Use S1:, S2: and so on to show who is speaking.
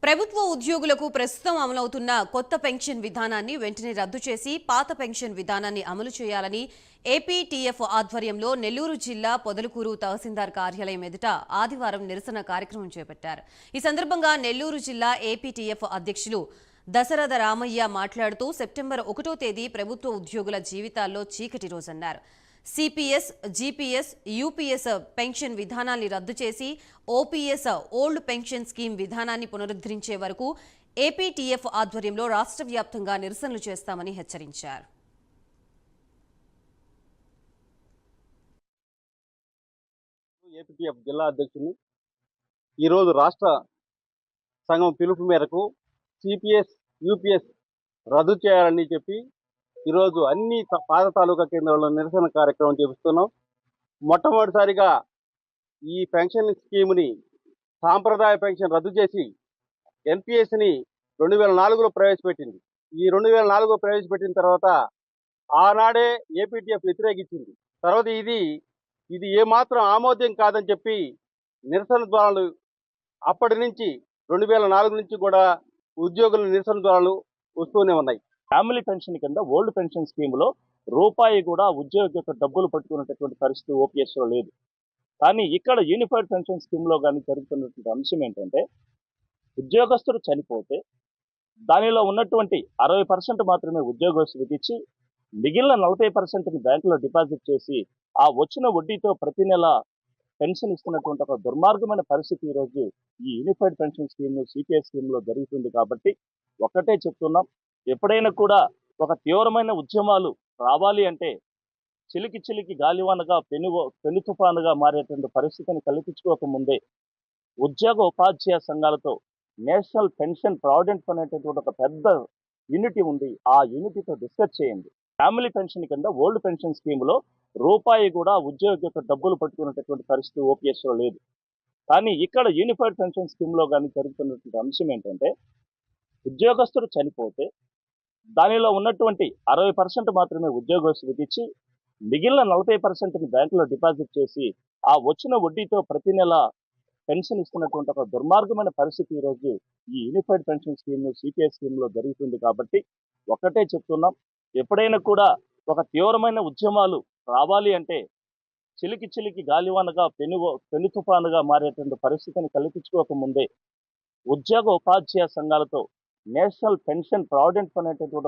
S1: ప్రభుత్వ ఉద్యోగులకు ప్రస్తుతం అమలవుతున్న కొత్త పెన్షన్ విధానాన్ని వెంటనే రద్దు చేసి పాత పెన్షన్ విధానాన్ని అమలు చేయాలని ఏపీటీఎఫ్ ఆధ్వర్యంలో నెల్లూరు జిల్లా పొదలకూరు తహసీల్దార్ కార్యాలయం ఎదుట ఆదివారం నిరసన కార్యక్రమం చేపట్టారు. ఈ సందర్భంగా నెల్లూరు జిల్లా ఏపీటీఎఫ్ అధ్యక్షులు దశరథ రామయ్య మాట్లాడుతూ సెప్టెంబర్ 1వ తేదీ ప్రభుత్వ ఉద్యోగుల జీవితాల్లో చీకటి రోజన్నారు. సిపిఎస్, జీపీఎస్, యూపీఎస్ పెన్షన్ విధానాన్ని రద్దు చేసి ఓపీఎస్ ఓల్డ్ పెన్షన్ స్కీమ్ విధానాన్ని పునరుద్ధరించే వరకు ఏపీటీఎఫ్ ఆధ్వర్యంలో రాష్ట్ర వ్యాప్తంగా నిరసనలు చేస్తామని హెచ్చరించారు.
S2: ఏపీటీఎఫ్ జిల్లా అధ్యక్షుని ఈరోజు రాష్ట్ర సంఘం పిలుపు మేరకు సిపిఎస్, యూపీఎస్ రద్దు చేయాలని చెప్పి ఈరోజు అన్ని పాత తాలూకా కేంద్రాల్లో నిరసన కార్యక్రమం చేపిస్తున్నాం. మొట్టమొదటిసారిగా ఈ పెన్షన్ స్కీమ్ని సాంప్రదాయ పెన్షన్ రద్దు చేసి ఎన్పిఎస్ని 2004లో ప్రవేశపెట్టింది. ఈ 2004లో ప్రవేశపెట్టిన తర్వాత ఆనాడే ఏపీటీఎఫ్ వ్యతిరేకించింది. తర్వాత ఇది ఏమాత్రం ఆమోదం కాదని చెప్పి నిరసన ద్వారాలు అప్పటి నుంచి 2004 నుంచి కూడా ఉద్యోగుల నిరసన ద్వారాలు వస్తూనే ఉన్నాయి.
S3: ఫ్యామిలీ పెన్షన్ కింద ఓల్డ్ పెన్షన్ స్కీమ్లో రూపాయి కూడా ఉద్యోగి యొక్క డబ్బులు పట్టుకున్నటువంటి పరిస్థితి ఓపీఎస్లో లేదు. కానీ ఇక్కడ యూనిఫైడ్ పెన్షన్ స్కీమ్లో కానీ జరుగుతున్నటువంటి అంశం ఏంటంటే, ఉద్యోగస్తుడు చనిపోతే దానిలో ఉన్నటువంటి 60% మాత్రమే ఉద్యోగస్తుడికి ఇచ్చి మిగిలిన 40%ని బ్యాంకులో డిపాజిట్ చేసి ఆ వచ్చిన వడ్డీతో ప్రతి నెల పెన్షన్ ఇస్తున్నటువంటి ఒక దుర్మార్గమైన పరిస్థితి ఈరోజు ఈ యూనిఫైడ్ పెన్షన్ స్కీమ్, సిపిఎస్ స్కీమ్లో జరుగుతుంది. కాబట్టి ఒక్కటే చెప్తున్నాం, ఎప్పుడైనా కూడా ఒక తీవ్రమైన ఉద్యమాలు రావాలి అంటే చిలికి చిలికి గాలివానగా పెను తుఫానుగా మారేటువంటి పరిస్థితిని కల్పించుకోకముందే ఉద్యోగ ఉపాధ్యాయ సంఘాలతో నేషనల్ పెన్షన్ ప్రావిడెంట్ ఫండ్ అనేటువంటి ఒక పెద్ద యూనిటీ ఉంది. ఆ యూనిటీతో డిస్కస్ చేయండి. ఫ్యామిలీ పెన్షన్ కింద ఓల్డ్ పెన్షన్ స్కీమ్లో రూపాయి కూడా ఉద్యోగి యొక్క డబ్బులు పట్టుకున్నటువంటి పరిస్థితి ఓపీఎస్లో లేదు. కానీ ఇక్కడ యూనిఫైడ్ పెన్షన్ స్కీమ్లో కానీ జరుగుతున్నటువంటి అంశం ఏంటంటే, ఉద్యోగస్తుడు చనిపోతే దానిలో ఉన్నటువంటి 60% మాత్రమే ఉద్యోగస్తుడికి ఇచ్చి మిగిలిన 40%ని బ్యాంకులో డిపాజిట్ చేసి ఆ వచ్చిన వడ్డీతో ప్రతి నెల పెన్షన్ ఇస్తున్నటువంటి ఒక దుర్మార్గమైన పరిస్థితి ఈరోజు ఈ యూనిఫైడ్ పెన్షన్ స్కీమ్, సిపిఎస్ స్కీమ్లో జరుగుతుంది. కాబట్టి ఒక్కటే చెప్తున్నాం, ఎప్పుడైనా కూడా ఒక తీవ్రమైన ఉద్యమాలు రావాలి అంటే చిలికి చిలికి గాలివానగా పెను తుఫానుగా మారేటువంటి పరిస్థితిని కల్పించుకోకముందే ఉద్యోగ ఉపాధ్యాయ సంఘాలతో నేషనల్ పెన్షన్ ప్రావిడెంట్ ఫండ్ అనేటువంటి